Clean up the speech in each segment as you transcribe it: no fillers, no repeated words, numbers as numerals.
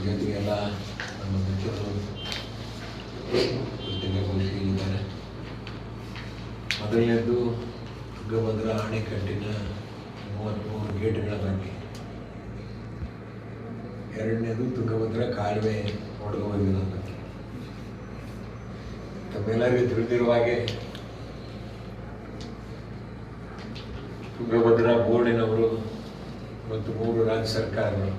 ಜೊತೆಗೆಲ್ಲ ನಮ್ಮ ಮಿತ್ರರು ಜೊತೆಗೆ ಮೊದಲನೇದು ತುಂಗಭದ್ರಾ ಅಣೆಕಟ್ಟಿನ 33 ಗೇಟ್ಗಳ ಬಗ್ಗೆ, ಎರಡನೇದು ತುಂಗಭದ್ರಾ ಕಾಲುವೆ ಒಡೆದುಹೋಗಿರೋದ್ರ ಬಗ್ಗೆ. ತಮ್ಮೆಲ್ಲರಿಗೂ ತಿಳಿದಿರುವ ಹಾಗೆ ತುಂಗಭದ್ರಾ ಬೋರ್ಡಿನವರು ಮತ್ತು 3 ರಾಜ್ಯ ಸರ್ಕಾರಗಳು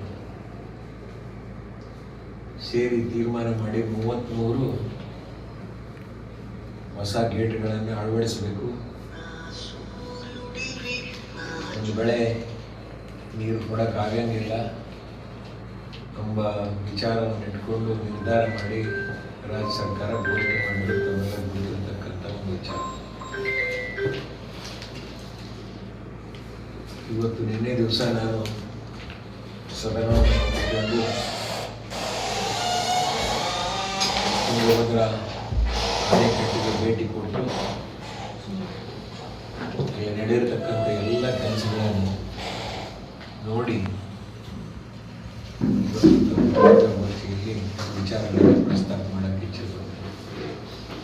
ಸೇರಿ ತೀರ್ಮಾನ ಮಾಡಿ 33 ಹೊಸ ಗೇಟ್ಗಳನ್ನು ಅಳವಡಿಸಬೇಕು. ಒಂದು ಬೆಳೆ ನೀರು ಕೊಡೋಕ್ಕಾಗಂಗಿಲ್ಲ ಎಂಬ ವಿಚಾರವನ್ನು ಇಟ್ಕೊಂಡು ನಿರ್ಧಾರ ಮಾಡಿ ರಾಜ್ಯ ಸರ್ಕಾರ ಘೋಷಣೆ ಮಾಡಿರ್ತಕ್ಕಂಥ ಒಂದು ವಿಚಾರ. ಇವತ್ತು ನಿನ್ನೆ ದಿವಸ ನಾನು ಸದನವನ್ನು ತುಂಗಭದ್ರಾ ಅಣೆಕಟ್ಟಿಗೆ ಭೇಟಿ ಕೊಟ್ಟು ಇಲ್ಲಿ ನಡೆಯಿರತಕ್ಕಂಥ ಎಲ್ಲ ಕೆಲಸಗಳನ್ನು ನೋಡಿ ಇಲ್ಲಿ ವಿಚಾರಗಳನ್ನು ಪ್ರಸ್ತಾಪ ಮಾಡೋಕ್ಕೆ ಇಚ್ಛೆಪಡ್ತೇನೆ.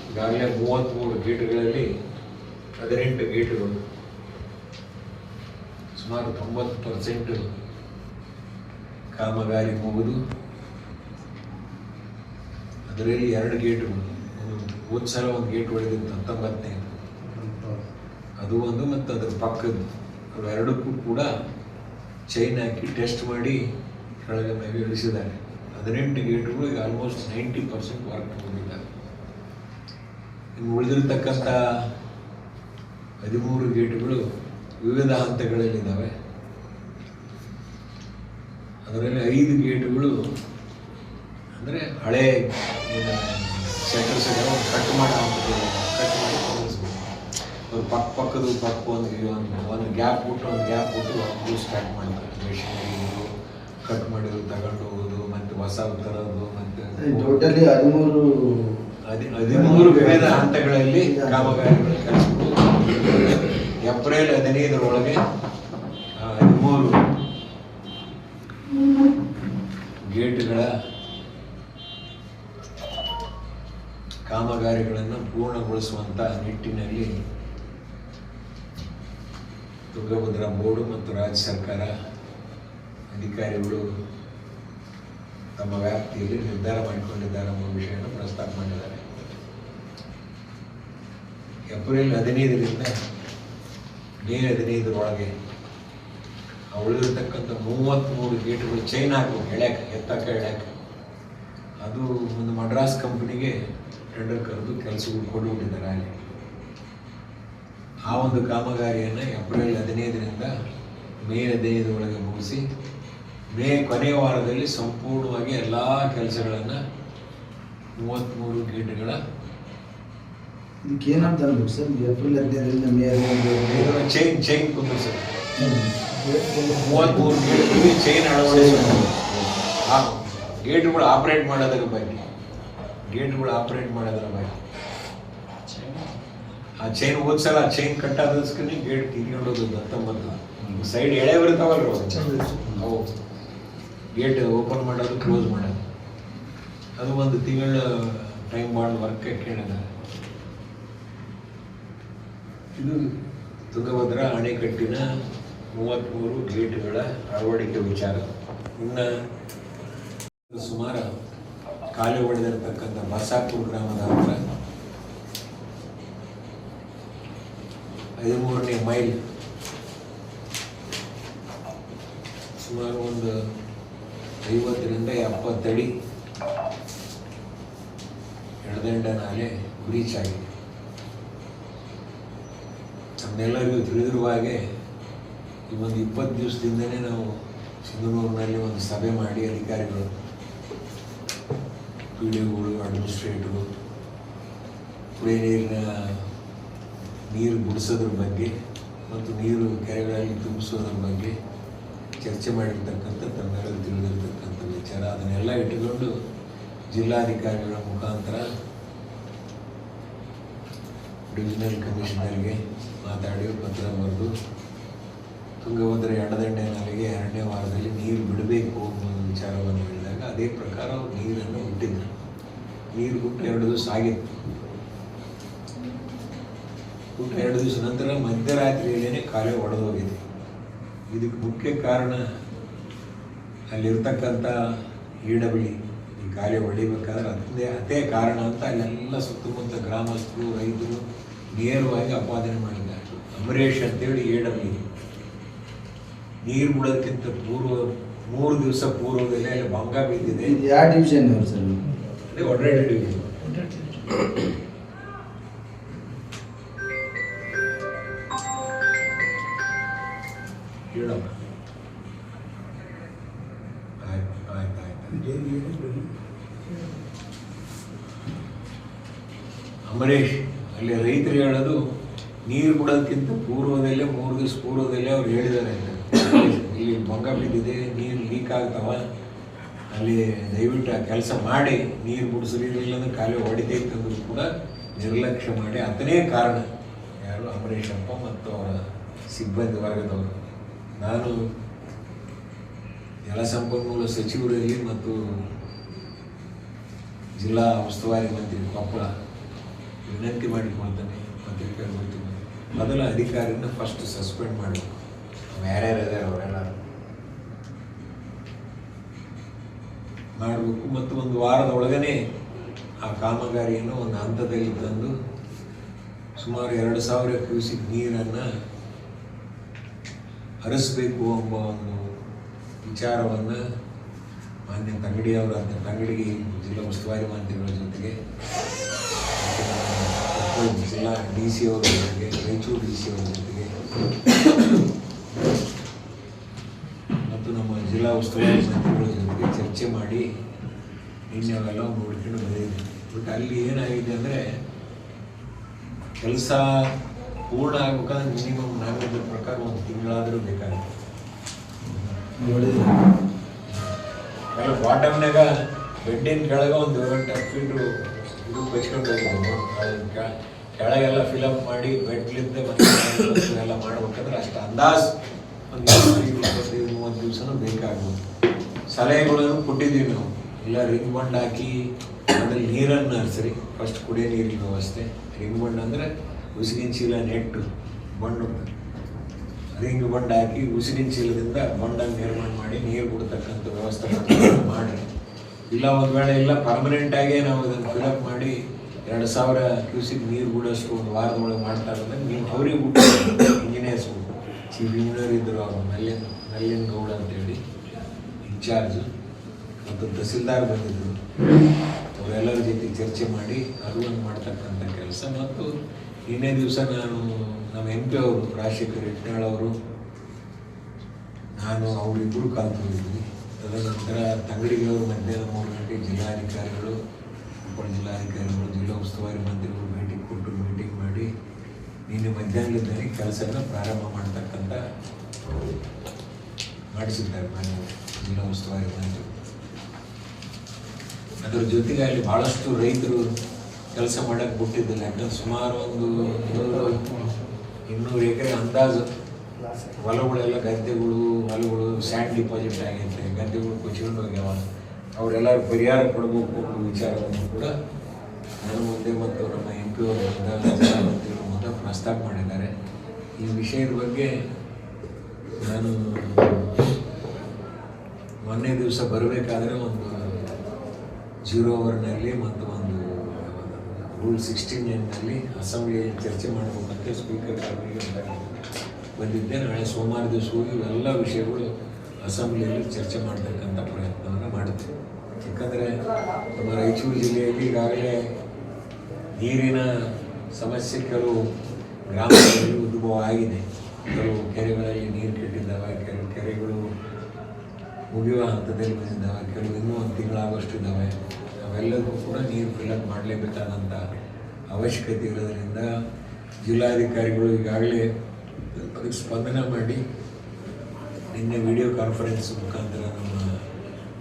ಈಗಾಗಲೇ 33 ಗೇಟ್ಗಳಲ್ಲಿ 18 ಗೇಟ್ಗಳು ಸುಮಾರು 90% ಕಾಮಗಾರಿ ಮುಗಿದು, ಅದರಲ್ಲಿ 2 ಗೇಟ್ಗಳು, ಹೋದ ಸಲ ಒಂದು ಗೇಟ್ ಹೊಡೆದಿದ್ದು 19ನೇ, ಅದು ಒಂದು, ಮತ್ತು ಅದರ ಪಕ್ಕದ್ದು ಅವೆರಡಕ್ಕೂ ಕೂಡ ಚೈನ್ ಹಾಕಿ ಟೆಸ್ಟ್ ಮಾಡಿ ಕೆಳಗೆ ಮೇಲೆ ಇಳಿಸಿದ್ದಾರೆ. 18 ಗೇಟ್ಗಳು ಈಗ ಆಲ್ಮೋಸ್ಟ್ 90% ವರ್ಕ್ ಮುಗಿದಿದ್ದಾರೆ. ಇನ್ನು ಉಳಿದಿರ್ತಕ್ಕಂಥ 13 ಗೇಟ್ಗಳು ವಿವಿಧ ಹಂತಗಳಲ್ಲಿದ್ದಾವೆ. ಅದರಲ್ಲಿ 5 ಗೇಟ್ಗಳು ಅಂದರೆ ಹಳೆ ಸೆಂಟರ್ಸ್ ಕಟ್ ಮಾಡೋ ಹಂತಗಳು, ಕಟ್ ಮಾಡಿ ತೋರಿಸ್ಬೇಕು. ಅವ್ರು ಪಕ್ಕದ ಒಂದು ಗ್ಯಾಪ್ ಬಿಟ್ಟು ಒಂದು ಸ್ಟಾರ್ಟ್ ಮಾಡ್ತಾರೆ. ಮೆಷಿನರಿಗಳು ಕಟ್ ಮಾಡಿದ್ರು ತಗೊಂಡು ಹೋಗೋದು, ಮತ್ತು ಹೊಸ ತರೋದು, ಮತ್ತು ಟೋಟಲಿ 13 ವಿವಿಧ ಹಂತಗಳಲ್ಲಿ ಕಾಮಗಾರಿಗಳು ಕಳಿಸ್ಬೋದು. ಏಪ್ರಿಲ್ 15ರೊಳಗೆ 13 ಗೇಟ್ಗಳ ಕಾಮಗಾರಿಗಳನ್ನು ಪೂರ್ಣಗೊಳಿಸುವಂಥ ನಿಟ್ಟಿನಲ್ಲಿ ತುಂಗಭದ್ರಾ ಬೋರ್ಡು ಮತ್ತು ರಾಜ್ಯ ಸರ್ಕಾರ ಅಧಿಕಾರಿಗಳು ತಮ್ಮ ವ್ಯಾಪ್ತಿಯಲ್ಲಿ ನಿರ್ಧಾರ ಮಾಡಿಕೊಂಡಿದ್ದಾರೆ ಎಂಬ ವಿಷಯವನ್ನು ಪ್ರಸ್ತಾಪ ಮಾಡಿದ್ದಾರೆ. ಏಪ್ರಿಲ್ 15ರಿಂದ ಮೇ 15ರೊಳಗೆ ಉಳಿದಿರ್ತಕ್ಕಂಥ 33 ಗೇಟ್ಗಳು ಚೈನ್ ಹಾಕಬೇಕು, ಎತ್ತಕ್ಕೆ. ಅದು ಒಂದು ಮಡ್ರಾಸ್ ಕಂಪನಿಗೆ ಟೆಂಡರ್ ಕರೆದು ಕೆಲಸಗಳು ಕೊಟ್ಟುಬಿಟ್ಟಿದ್ದಾರೆ. ಅಲ್ಲಿ ಆ ಒಂದು ಕಾಮಗಾರಿಯನ್ನು ಏಪ್ರಿಲ್ 15ರಿಂದ ಮೇ 15ರೊಳಗೆ ಮುಗಿಸಿ, ಮೇ ಕೊನೆಯ ವಾರದಲ್ಲಿ ಸಂಪೂರ್ಣವಾಗಿ ಎಲ್ಲ ಕೆಲಸಗಳನ್ನು 33 ಗೇಟ್ಗಳ ಏನಂತ ಸರ್, ಏಪ್ರಿಲ್ 15ರಿಂದ ಮೇ 15 ಚೈನ್ ಕುಂದಿರ್ಸೋದು. 33 ಗೇಟ್ಗಳಿಗೆ ಚೈನ್ ಅಳವಡಿಸೋದು. ಆ ಗೇಟ್ಗಳು ಆಪರೇಟ್ ಮಾಡೋದ್ರ ಬಗ್ಗೆ, ಆ ಚೈನ್ ಓದ್ಸಲ ಚೈನ್ ಕಟ್ಟಾದಸ್ಕನೇ ಗೇಟ್ ತಿರ್ಕೊಂಡೋದು 19 ಸೈಡ್ ಎಳೆ ಬರ್ತಾವಲ್ರಿ ಅವು ಗೇಟ್ ಓಪನ್ ಮಾಡೋದು, ಕ್ಲೋಸ್ ಮಾಡೋದು. ಅದು 1 ತಿಂಗಳ ಟೈಮ್ ಮಾಡಿ ವರ್ಕ್ ಕೇಳಿದ್ದಾರೆ. ಇದು ತುಂಗಭದ್ರಾ ಅಣೆಕಟ್ಟಿನ 33 ಗೇಟ್ಗಳ ಅಳವಡಿಕೆ ವಿಚಾರ. ಇನ್ನು ಸುಮಾರು ಕಾಲುವೆ ಹೊಡೆದಿರತಕ್ಕಂಥ ಬಸಾಪುರ ಗ್ರಾಮದ ಹತ್ರ 13ನೇ ಮೈಲ್ ಸುಮಾರು ಒಂದು 50ರಿಂದ 70 ಅಡಿ ಎಡದಂಡ ನಾಲೆ ಬ್ರೀಚ್ ಆಗಿದೆ. ನಮ್ಮೆಲ್ಲರಿಗೂ ತಿಳಿದಿರುವ ಹಾಗೆ ಈ ಒಂದು 20 ದಿವಸದಿಂದನೇ ನಾವು ಸಿಂಧನೂರಿನಲ್ಲಿ ಒಂದು ಸಭೆ ಮಾಡಿ ಅಧಿಕಾರಿಗಳು, PDOಗಳು, ಅಡ್ಮಿನಿಸ್ಟ್ರೇಟಿವ್ ಕುಡಿಯ ನೀರು ಬಿಡಿಸೋದ್ರ ಬಗ್ಗೆ ಮತ್ತು ನೀರು ಕೆರೆಗಳಲ್ಲಿ ತುಂಬಿಸೋದ್ರ ಬಗ್ಗೆ ಚರ್ಚೆ ಮಾಡಿರ್ತಕ್ಕಂಥ ತಮ್ಮೆಲ್ಲರೂ ತಿಳಿದಿರ್ತಕ್ಕಂಥ ವಿಚಾರ. ಅದನ್ನೆಲ್ಲ ಇಟ್ಟುಕೊಂಡು ಜಿಲ್ಲಾಧಿಕಾರಿಗಳ ಮುಖಾಂತರ ಡಿವಿಷನಲ್ ಕಮಿಷನರ್ಗೆ ಮಾತಾಡಿ ಪತ್ರ ಬರೆದು ತುಂಗಭದ್ರಾ ಎಡದಂಡೆ ನಾಲೆಗೆ 2ನೇ ವಾರದಲ್ಲಿ ನೀರು ಬಿಡಬೇಕು ಅನ್ನೋ ವಿಚಾರವನ್ನು ಹೇಳಿದಾಗ ಅದೇ ಪ್ರಕಾರ ಅವ್ರು ನೀರನ್ನು ಬಿಟ್ಟಿದ್ರು. ನೀರು ಬಿಟ್ಟು 2 ದಿವಸ ಆಗಿತ್ತು. ಬಿಟ್ಟು 2 ದಿವಸ ನಂತರ ಮಧ್ಯರಾತ್ರಿಯಲ್ಲೇ ಕಾಲೇ ಒಡೆದೋಗಿದೆ. ಇದಕ್ಕೆ ಮುಖ್ಯ ಕಾರಣ ಅಲ್ಲಿರ್ತಕ್ಕಂಥ EW ಈ ಕಾಲೇ ಹೊಡಿಬೇಕಾದ್ರೆ ಅದೇ ಕಾರಣ ಅಂತ ಅಲ್ಲೆಲ್ಲ ಸುತ್ತಮುತ್ತ ಗ್ರಾಮಸ್ಥರು ರೈತರು ನೇರವಾಗಿ ಅಪಾದನೆ ಮಾಡಿದ್ದಾರೆ. ಅಮರೇಶ್ ಅಂತೇಳಿ EW ನೀರು ಬಿಡೋದಕ್ಕಿಂತ ಪೂರ್ವ 3 ದಿವಸ ಪೂರ್ವದಲ್ಲೇ ಅಲ್ಲಿ ಭಂಗ ಬಿದ್ದಿದೆ. ಇದು ಯಾವ ಡಿವಿಷನ್ ಅವರು ಸರ್? ಅದೇ ಒಡ್ರಾಡಿ ಡಿವಿಷನ್. ಹೇಳಮ್ಮ. ಆಯ್ತು. ಅಮರೇಶ್ ಅಲ್ಲಿ ರೈತರು ಹೇಳೋದು ನೀರು ಬಿಡೋದಕ್ಕಿಂತ ಪೂರ್ವದಲ್ಲೇ 3 ದಿವಸ ಪೂರ್ವದಲ್ಲೇ ಅವ್ರು ಹೇಳಿದ್ದಾರೆ, ಇಲ್ಲಿ ಭಂಗ ಬಿದ್ದಿದೆ, ನೀರು ಲೀಕ್ ಆಗ್ತಾವ, ಅಲ್ಲಿ ದಯವಿಟ್ಟು ಆ ಕೆಲಸ ಮಾಡಿ ನೀರು ಬಿಡಿಸ್ರಿ, ಇಲ್ಲಂದ್ರೆ ಕಾಲೇ ಹೊಡಿತೈತಂದ್ರೂ ಕೂಡ ನಿರ್ಲಕ್ಷ್ಯ ಮಾಡಿ ಅದನ್ನೇ ಕಾರಣ. ಯಾರು? ಅಮರೇಶಪ್ಪ ಮತ್ತು ಅವರ ಸಿಬ್ಬಂದಿ ವರ್ಗದವರು. ನಾನು ಜಲಸಂಪನ್ಮೂಲ ಸಚಿವರಲ್ಲಿ ಮತ್ತು ಜಿಲ್ಲಾ ಉಸ್ತುವಾರಿ ಮಂತ್ರಿ ಕೊಪ್ಪಳ ವಿನಂತಿ ಮಾಡಿಕೊಳ್ತೇನೆ, ಪತ್ರಿಕೆಗೆ ಬರ್ತೀನಿ, ಮೊದಲ ಅಧಿಕಾರಿನ ಫಸ್ಟ್ ಸಸ್ಪೆಂಡ್ ಮಾಡಬೇಕು. ಯಾರ್ಯಾರಿದೆ ಅವರೆಲ್ಲ ಮಾಡಬೇಕು ಮತ್ತು 1 ವಾರದ ಒಳಗನೆ ಆ ಕಾಮಗಾರಿಯನ್ನು ಒಂದು ಹಂತದಲ್ಲಿ ತಂದು ಸುಮಾರು 2000 ಕ್ಯೂಸಿಕ್ ನೀರನ್ನು ಹರಿಸಬೇಕು ಎಂಬ ಒಂದು ವಿಚಾರವನ್ನು ಮಾನ್ಯ ತಂಗಡಿಯವರು ತಂಗಡಿಗೆ ಜಿಲ್ಲಾ ಉಸ್ತುವಾರಿ ಮಂತ್ರಿಗಳ ಜೊತೆಗೆ ಜಿಲ್ಲಾ DC ಅವರ ಜೊತೆಗೆ ರಾಯಚೂರು DC ಅವರ ಜೊತೆಗೆ ಮತ್ತು ನಮ್ಮ ಜಿಲ್ಲಾ ಉಸ್ತುವಾರಿ ಮಂತ್ರಿಗಳ ಜೊತೆಗೆ ಚರ್ಚೆ ಮಾಡಿ ನಿನ್ನೆ ಅವೆಲ್ಲ ನೋಡ್ಕೊಂಡು ಬಂದಿದ್ದೆ. ಬಟ್ ಅಲ್ಲಿ ಏನಾಗಿದೆ ಅಂದರೆ ಕೆಲಸ ಪೂರ್ಣ ಆಗ್ಬೇಕಾದ್ರೆ ಮಿನಿಮಮ್ ನಾವಿದ್ರ ಪ್ರಕಾರ 1 ತಿಂಗಳಾದರೂ ಬೇಕಾಗುತ್ತೆ. ಎಲ್ಲ ಬಾಟಮ್ನಾಗ ಬೆಡ್ಡಿನ ಕೆಳಗೆ 1 ಫೀಟ್ರು ಇದು ಬಚ್ಕೊಂಡು ಹೋಗಿದ್ದು, ಕೆಳಗೆಲ್ಲ ಫಿಲಪ್ ಮಾಡಿ ಬೆಡ್ಲಿಂದ ಮತ್ತೆ ಎಲ್ಲ ಮಾಡ್ಬೇಕಂದ್ರೆ ಅಷ್ಟು ಅಂದಾಜು ಒಂದು 25-30 ದಿವಸನೂ ಬೇಕಾಗ್ಬೋದು. ಸಲಹೆಗಳನ್ನು ಕೊಟ್ಟಿದ್ದೀವಿ ನಾವು, ಇಲ್ಲ ರಿಂಗ್ ಬಂಡ್ ಹಾಕಿ ಅದ್ರಲ್ಲಿ ನೀರನ್ನು ಹರಿಸ್ರಿ, ಫಸ್ಟ್ ಕುಡಿಯೋ ನೀರಿನ ವ್ಯವಸ್ಥೆ. ರಿಂಗ್ ಬಂಡ್ ಅಂದರೆ ಉಸಿಗಿನ ಚೀಲ ನೆಟ್ಟು ಬಂಡು ರಿಂಗ್ ಬಂಡ್ ಹಾಕಿ ಉಸಿಗಿನ ಚೀಲದಿಂದ ಬಂಡನ್ನು ನಿರ್ಮಾಣ ಮಾಡಿ ನೀರು ಬಿಡ್ತಕ್ಕಂಥ ವ್ಯವಸ್ಥೆ ಮಾಡಿರಿ. ಇಲ್ಲ ಒಂದು ವೇಳೆ ಇಲ್ಲ ಪರ್ಮನೆಂಟಾಗೇ ನಾವು ಇದನ್ನು ಫಿಲಪ್ ಮಾಡಿ 2000 ಕ್ಯೂಸಿಕ್ ನೀರು ಬಿಡೋಷ್ಟು 1 ವಾರದೊಳಗೆ ಮಾಡ್ತಾ ಇರೋದ್ರೆ ನೀವು ಅವ್ರಿಗೆ ಬಿಟ್ಟು ಇಂಜಿನಿಯರ್ಸ್ ಬಿಟ್ಟು ಚೀಫ್ ಇಂಜಿನಿಯರ್ ಇದ್ದರು ಅವರು ನಲ್ಲಿನ ಗೌಡ ಅಂತೇಳಿ ಇನ್ಚಾರ್ಜು ಮತ್ತು ತಹಸೀಲ್ದಾರ್ ಬಂದಿದ್ದರು, ಅವರೆಲ್ಲರ ಜೊತೆ ಚರ್ಚೆ ಮಾಡಿ ಅದು ಒಂದು ಮಾಡ್ತಕ್ಕಂಥ ಕೆಲಸ. ಮತ್ತು ಇನ್ನೇ ದಿವಸ ನಾನು ನಮ್ಮ MP ಅವರು ರಾಜಶೇಖರ್ ಇಟ್ನಾಳ್ ಅವರು ನಾನು ಅವರಿಬ್ಬರು ಕಲ್ತ್ಕೊಂಡಿದ್ವಿ. ತದನಂತರ ತಂಗಡಿಗಳವರು ಮಧ್ಯಾಹ್ನ 3 ಗಂಟೆಗೆ ಜಿಲ್ಲಾಧಿಕಾರಿಗಳು, ಕೊಪ್ಪಳ ಜಿಲ್ಲಾಧಿಕಾರಿಗಳು, ಜಿಲ್ಲಾ ಉಸ್ತುವಾರಿ ಮಂತ್ರಿಗಳು ಮೀಟಿಂಗ್ ಮಾಡಿ ನಿನ್ನೆ ಮಧ್ಯಾಹ್ನದಿಂದಲೇ ಕೆಲಸನ ಪ್ರಾರಂಭ ಮಾಡ್ತಕ್ಕಂಥ ಮಾಡಿಸಿದ್ದಾರೆ ಮಾನ್ಯ ಜಿಲ್ಲಾ ಉಸ್ತುವಾರಿ ಮಂತ್ರಿಗಳು. ಅದರ ಜೊತೆಗೆ ಅಲ್ಲಿ ಭಾಳಷ್ಟು ರೈತರು ಕೆಲಸ ಮಾಡೋಕ್ಕೆ ಬಿಟ್ಟಿದ್ದಿಲ್ಲ. ಯಾಕಂದ್ರೆ ಸುಮಾರು ಒಂದು 200 ಎಕರೆ ಅಂದಾಜು ಹೊಲಗಳೆಲ್ಲ ಹೊಲಗಳು ಸ್ಯಾಂಡ್ ಡಿಪಾಸಿಟ್ ಆಗೈತೆ, ಗದ್ದೆಗಳು ಕೊಚ್ಕೊಂಡು ಹೋಗ್ಯಾವ. ಅವರೆಲ್ಲರೂ ಪರಿಹಾರ ಕೊಡಬೇಕು ಅನ್ನೋ ವಿಚಾರವನ್ನು ಕೂಡ ನನ್ನ ಮುಂದೆ ಮತ್ತು ನಮ್ಮ MP ಅವರು ಜಿಲ್ಲಾಧಿಕಾರಿಗಳು ಮುಂದೆ ಪ್ರಸ್ತಾಪ ಮಾಡಿದ್ದಾರೆ. ಈ ವಿಷಯದ ಬಗ್ಗೆ ನಾನು ಮೊನ್ನೆ ದಿವಸ ಬರಬೇಕಾದ್ರೆ ಒಂದು 0 ಅವರ್ನಲ್ಲಿ ಮತ್ತು ಒಂದು ರೂಲ್ 16ನಲ್ಲಿ ಅಸೆಂಬ್ಲಿಯಲ್ಲಿ ಚರ್ಚೆ ಮಾಡಬೇಕಂತ ಸ್ಪೀಕರ್ ಅವರಿಗೆ ಬಂದಿದ್ದೆ. ನಾಳೆ ಸೋಮವಾರ ದಿವಸ ಹೋಗಿ ಇವೆಲ್ಲ ವಿಷಯಗಳು ಅಸೆಂಬ್ಲಿಯಲ್ಲಿ ಚರ್ಚೆ ಮಾಡತಕ್ಕಂಥ ಪ್ರಯತ್ನವನ್ನು ಮಾಡುತ್ತೇವೆ. ಯಾಕಂದರೆ ನಮ್ಮ ರಾಯಚೂರು ಜಿಲ್ಲೆಯಲ್ಲಿ ಈಗಾಗಲೇ ನೀರಿನ ಸಮಸ್ಯೆ ಕೆಲವು ಗ್ರಾಮಗಳಲ್ಲಿ ಉದ್ಭವ ಆಗಿದೆ. ಕೆಲವು ಕೆರೆಗಳಲ್ಲಿ ನೀರು ಕೆಟ್ಟಿದ್ದಾವೆ, ಕೆಲವು ಕೆರೆಗಳು ಮುಗಿಯುವ ಹಂತದಲ್ಲಿ ಬಂದಿದ್ದಾವೆ, ಕೆಲವು ಇನ್ನೂ 1 ತಿಂಗಳಾಗುವಷ್ಟು ಇದ್ದಾವೆ. ಅವೆಲ್ಲದಕ್ಕೂ ಕೂಡ ನೀರು ಫಿಲಪ್ ಮಾಡಲೇಬೇಕಾದಂಥ ಅವಶ್ಯಕತೆ ಇರೋದರಿಂದ ಜಿಲ್ಲಾಧಿಕಾರಿಗಳು ಈಗಾಗಲೇ ಅದಕ್ಕೆ ಸ್ಪಂದನೆ ಮಾಡಿ ನಿನ್ನೆ ವಿಡಿಯೋ ಕಾನ್ಫರೆನ್ಸ್ ಮುಖಾಂತರ ನಮ್ಮ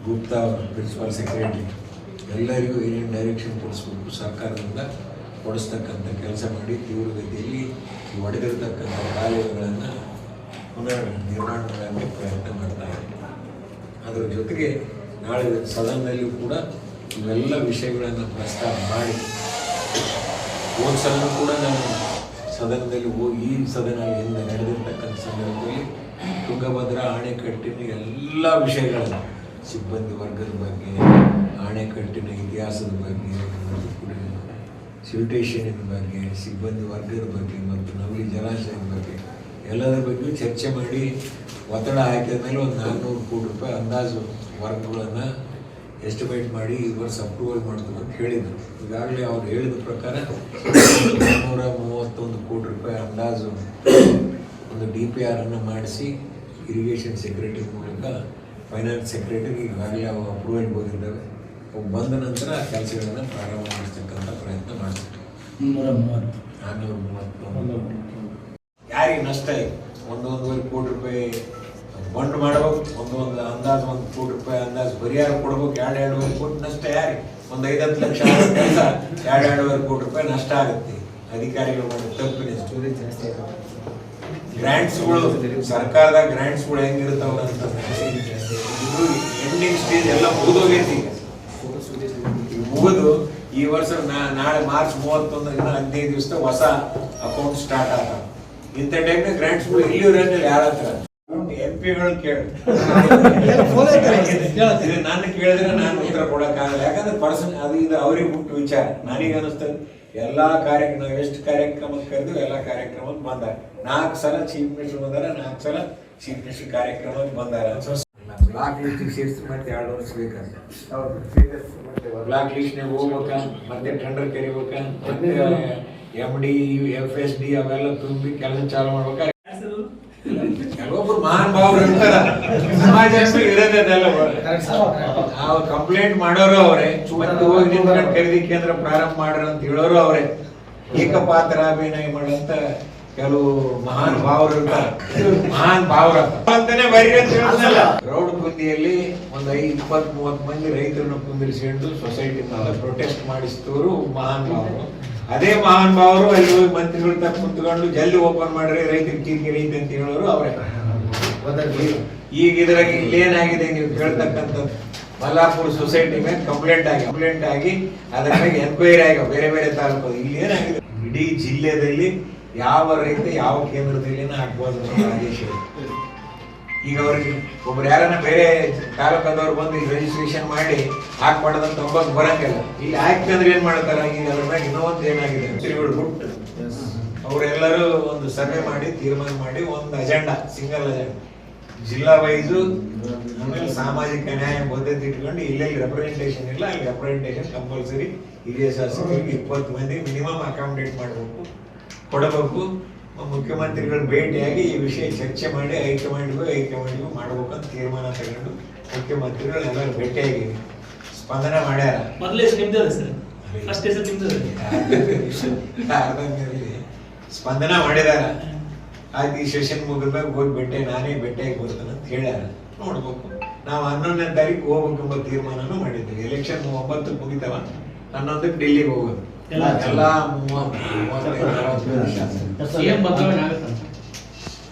ಗುಪ್ತಾ ಪ್ರಿನ್ಸಿಪಾಲ್ ಸೆಕ್ರೆಟರಿ ಎಲ್ಲರಿಗೂ ಏನೇನು ಡೈರೆಕ್ಷನ್ ಕೊಡಿಸ್ಬೇಕು ಸರ್ಕಾರದಿಂದ ಕೊಡಿಸ್ತಕ್ಕಂಥ ಕೆಲಸ ಮಾಡಿ ತೀವ್ರಗತಿಯಲ್ಲಿ ಒಡೆದಿರ್ತಕ್ಕಂಥ ಕಾಲುವೆಗಳನ್ನು ಪುನರ್ ನಿರ್ಮಾಣ ಮಾಡೋಕ್ಕೆ ಪ್ರಯತ್ನ ಮಾಡ್ತಾ ಇದ್ದಾರೆ. ಅದರ ಜೊತೆಗೆ ನಾಳೆ ಸದನದಲ್ಲಿಯೂ ಕೂಡ ಇವೆಲ್ಲ ವಿಷಯಗಳನ್ನು ಪ್ರಸ್ತಾಪ ಮಾಡಿ ಹೋದ ಸಲ ಕೂಡ ನಾನು ಸದನದಲ್ಲಿ ಹೋಗಿ ಈ ಸದನ ಹಿಂದೆ ನಡೆದಿರ್ತಕ್ಕಂಥ ಸಂದರ್ಭದಲ್ಲಿ ತುಂಗಭದ್ರಾ ಅಣೆಕಟ್ಟಿನ ಎಲ್ಲ ವಿಷಯಗಳನ್ನ ಸಿಬ್ಬಂದಿ ವರ್ಗದ ಬಗ್ಗೆ, ಅಣೆಕಟ್ಟಿನ ಇತಿಹಾಸದ ಬಗ್ಗೆ, ಸಿಲ್ಟೇಷನಿನ ಬಗ್ಗೆ, ಸಿಬ್ಬಂದಿ ವರ್ಗದ ಬಗ್ಗೆ ಮತ್ತು ನವಲಿ ಜಲಾಶಯದ ಬಗ್ಗೆ ಎಲ್ಲದರ ಬಗ್ಗೆ ಚರ್ಚೆ ಮಾಡಿ ಒತ್ತಡ ಹಾಕಿದ ಮೇಲೆ ಒಂದು 400 ಕೋಟಿ ರೂಪಾಯಿ ಅಂದಾಜು ವರ್ಗಗಳನ್ನು ಎಸ್ಟಿಮೇಟ್ ಮಾಡಿ ಈ ವರ್ಷ ಅಪ್ರೂವಲ್ ಮಾಡ್ತೀವಿ ಅಂತ ಹೇಳಿದರು. ಈಗಾಗಲೇ ಅವ್ರು ಹೇಳಿದ ಪ್ರಕಾರ 231 ಕೋಟಿ ರೂಪಾಯಿ ಅಂದಾಜು ಒಂದು DPR ಅನ್ನು ಮಾಡಿಸಿ ಇರಿಗೇಷನ್ ಸೆಕ್ರೆಟರಿ ಮೂಲಕ ಫೈನಾನ್ಸ್ ಸೆಕ್ರೆಟರಿ ಈಗಾಗಲೇ ಅವು ಅಪ್ರೂವಲ್ ಹೋಗಿದ್ದಾವೆ. ಅವು ಬಂದ ನಂತರ ಆ ಕೆಲಸಗಳನ್ನು ಪ್ರಾರಂಭ ಮಾಡಿಸ್ತಕ್ಕಂಥ ಪ್ರಯತ್ನ ಮಾಡ್ತೀವಿ. 430 ಯಾರಿಗೆ ನಷ್ಟ ಇದೆ? 1.5 ಕೋಟಿ ರೂಪಾಯಿ ಬಂಡ್ ಮಾಡ್ಬೇಕು, ಒಂದು ಅಂದಾಜು 1 ಕೋಟಿ ರೂಪಾಯಿ ಅಂದಾಜು ಪರಿಹಾರ ಕೊಡ್ಬೇಕು. 2.5 ಕೋಟಿ ನಷ್ಟ ಯಾರಿಗೆ? ಒಂದು 5-10 ಲಕ್ಷ ಕೆಲಸ 2.5 ಕೋಟಿ ರೂಪಾಯಿ ನಷ್ಟ ಆಗುತ್ತೆ. ಅಧಿಕಾರಿಗಳು ಮಾಡಿದ ತಪ್ಪಿನ ಗ್ರಾಂಟ್ಸ್ಗಳು, ಸರ್ಕಾರದ ಗ್ರಾಂಟ್ಸ್ಗಳು ಹೆಂಗಿರ್ತಾವ ಅಂತಂದ್ರೆ ಇದು ಎಂಡಿಂಗ್ ಸ್ಟೇಜ್ ಎಲ್ಲ ಮುಗಿದೋಗೈತಿ. ಮುಗಿದು ಈ ವರ್ಷ ನಾಳೆ ಮಾರ್ಚ್ 31 ಇನ್ನು 15 ದಿವಸ ಹೊಸ ಅಕೌಂಟ್ ಸ್ಟಾರ್ಟ್ ಆಗ್ತಾವ. ಇಂಥ ಟೈಮ್ನ ಗ್ರಾಂಟ್ಸ್ಗಳು ಎಲ್ಲಿವರೆಗೆ ಯಾರ ಹತ್ರ MP-ಗಳು ಕೇಳಿ ನಾನು ಕೇಳಿದ್ರೆ ನಾನು ಉತ್ತರ ಕೊಡಕ್ಕಾಗಲ್ಲ. ಯಾಕಂದ್ರೆ ಪರ್ಸನ್ ಅದು ಇದು ಅವ್ರಿಗೆ ಬಿಟ್ಟು ವಿಚಾರ. ನನಗೆ ಅನಿಸ್ತದೆ ಎಲ್ಲಾ ಕಾರ್ಯಕ್ರಮ, ನಾವು ಎಷ್ಟು ಕಾರ್ಯಕ್ರಮಕ್ಕೆ ಕರೆದು ಎಲ್ಲ ಕಾರ್ಯಕ್ರಮಕ್ಕೆ ಬಂದಾರ. 4 ಸಲ ಚೀಫ್ ಮಿನಿಸ್ಟರ್ ಬಂದಾರ, 4 ಸಲ ಚೀಫ್ ಮಿನಿಸ್ಟರ್ ಕಾರ್ಯಕ್ರಮಕ್ಕೆ ಬಂದಾರ. ಬ್ಲಾಕ್ ಲಿಸ್ಟ್ ಸೇರಿಸಿ ಮತ್ತೆ 2 ವರ್ಷ ಬೇಕಂತ. ಬ್ಲಾಕ್ ಲಿಸ್ಟ್ನಾಗ ಹೋಗ್ಬೇಕ, ಮತ್ತೆ ಟೆಂಡರ್ ಕರಿಬೇಕ, ಮತ್ತೆ MD FSD ಅವೆಲ್ಲ ತುಂಬಿ ಕೆಲಸ ಚಾಲು ಮಾಡ್ಬೇಕ. ಕೆಲವೊಬ್ರು ಮಹಾನ್ ಭಾವರು ಇರ್ತಾರ, ಸಮಾಜ ಇರೋದೆಲ್ಲ ಕಂಪ್ಲೇಂಟ್ ಮಾಡೋರು ಅವರೇ, ಮತ್ತೆ ಹೋಗಿ ನಿಂತ್ಕೊಂಡು ಖರೀದಿ ಕೇಂದ್ರ ಪ್ರಾರಂಭ ಮಾಡ್ರ ಅಂತ ಹೇಳೋರು ಅವರೇ, ಏಕಪಾತ್ರ ಅಭಿನಯ ಮಾಡಂತ ಕೆಲವು ಮಹಾನ್ ಭಾವರು ಇರ್ತಾರ. ಮಹಾನ್ ಭಾವರ ಅಂತಾನೆ ಬರೀ ಅಂತ ಹೇಳಿದ್ನಲ್ಲ. ರೌಡ್ ಬುಂದಿಯಲ್ಲಿ ಒಂದು 20-30 ಮಂದಿ ರೈತರನ್ನ ಕುಂದಿರಿಸಿಕೊಂಡು ಸೊಸೈಟಿ ಪ್ರೊಟೆಸ್ಟ್ ಮಾಡಿಸ್ತವರು ಮಹಾನ್ ಭಾವರು. ಅದೇ ಮಹಾನ್ ಭಾವರು ಅಲ್ಲಿ ಹೋಗಿ ಮಂತ್ರಿಗಳ ತಕ್ಕ ಕುಂತ್ಕೊಂಡು ಜಲ್ದಿ ಓಪನ್ ಮಾಡ್ರಿ, ರೈತರಿಗೆ ಕಿರಿಕಿರಿ ಐತೆ ಅಂತ ಹೇಳೋರು ಅವರೇ. ಈಗ ಇದ್ರಾಗ ಇಲ್ಲೇನಾಗಿದೆ ನೀವು ಕೇಳ್ತಕ್ಕಂಥದ್ದು, ಮಲ್ಲಾಪುರ ಸೊಸೈಟಿ ಮೇಲೆ ಕಂಪ್ಲೇಂಟ್ ಆಗಿ ಅದರ ಮೇಲೆ ಎನ್ಕ್ವೈರಿ ಆಗ ಬೇರೆ ಬೇರೆ ತಾಲೂಕು. ಇಲ್ಲಿ ಏನಾಗಿದೆ, ಇಡೀ ಜಿಲ್ಲೆಯಲ್ಲಿ ಯಾವ ರೈತ ಯಾವ ಕೇಂದ್ರದಲ್ಲಿ ಹಾಕ್ಬೋದು ಅನ್ನೋ ಆದೇಶ ಇದೆ. ಈಗ ಅವ್ರಿಗೆ ಒಬ್ರು ಯಾರನ್ನ ಬೇರೆ ತಾಲೂಕದವ್ರು ಬಂದು ಇಲ್ಲಿ ರಿಜಿಸ್ಟ್ರೇಷನ್ ಮಾಡಿ ಹಾಕ್ಬಾರ್ದಂತ ಒಬ್ಬಕ್ಕೆ ಬರಂಗಿಲ್ಲ. ಇಲ್ಲಿ ಹಾಕ್ತಂದ್ರೆ ಏನ್ ಮಾಡ್ತಾರ, ಈಗ ಅದ್ರ ಮೇಲೆ ಇನ್ನೊಂದು ಏನಾಗಿದೆ ಬಿಟ್ಟು ಅವರೆಲ್ಲರೂ ಒಂದು ಸರ್ವೆ ಮಾಡಿ ತೀರ್ಮಾನ ಮಾಡಿ ಒಂದು ಅಜೆಂಡಾ, ಸಿಂಗಲ್ ಅಜೆಂಡಾ ಜಿಲ್ಲಾ ವೈಸು, ಆಮೇಲೆ ಸಾಮಾಜಿಕ ನ್ಯಾಯ ಬದ್ಧತೆ ಇಟ್ಕೊಂಡು ಇಲ್ಲೆಲ್ಲಿ ರೆಪ್ರೆಸೆಂಟೇಷನ್ ಇಲ್ಲ ಅಲ್ಲಿ ರೆಪ್ರೆಸೆಂಟೇಷನ್ ಕಂಪಲ್ಸರಿ. ಹಿರಿಯ ಶಾಸಕರಿಗೆ 20 ಮಂದಿ ಮಿನಿಮಮ್ ಅಕಾಮಿಡೇಟ್ ಮಾಡಬೇಕು, ಕೊಡಬೇಕು. ಮುಖ್ಯಮಂತ್ರಿಗಳು ಭೇಟಿಯಾಗಿ ಈ ವಿಷಯ ಚರ್ಚೆ ಮಾಡಿ ಹೈಕಮಾಂಡ್ಗೂ ಮಾಡ್ಬೇಕಂತ ತೀರ್ಮಾನ ತಗೊಂಡು ಮುಖ್ಯಮಂತ್ರಿಗಳು ಎಲ್ಲರೂ ಭೇಟಿಯಾಗಿ ಸ್ಪಂದನ ಮಾಡ್ಯಾರ. ಸ್ಪಂದನ ಮಾಡಿದಾರ. ಆಯ್ತು, ಈ ಸೆಷನ್ ಮುಗಿದ್ಮೇಲೆ ಹೋಗಿ ನಾನೇ ಭೇಟಿಯಾಗಿ ಬರ್ತೇನೆ ಅಂತ ಹೇಳ್ಯಾರ. ನೋಡ್ಬೇಕು. ನಾವು 11ನೇ ತಾರೀಕು ಹೋಗ್ಬೇಕೆಂಬ ತೀರ್ಮಾನನೂ ಮಾಡಿದ್ದೀವಿ. ಎಲೆಕ್ಷನ್ 9ಕ್ಕೆ ಮುಗಿತಾವ, 11ಕ್ಕೆ ಡೆಲ್ಲಿಗೆ ಹೋಗೋದು. ಎಲ್ಲ 30-35 ವರ್ಷ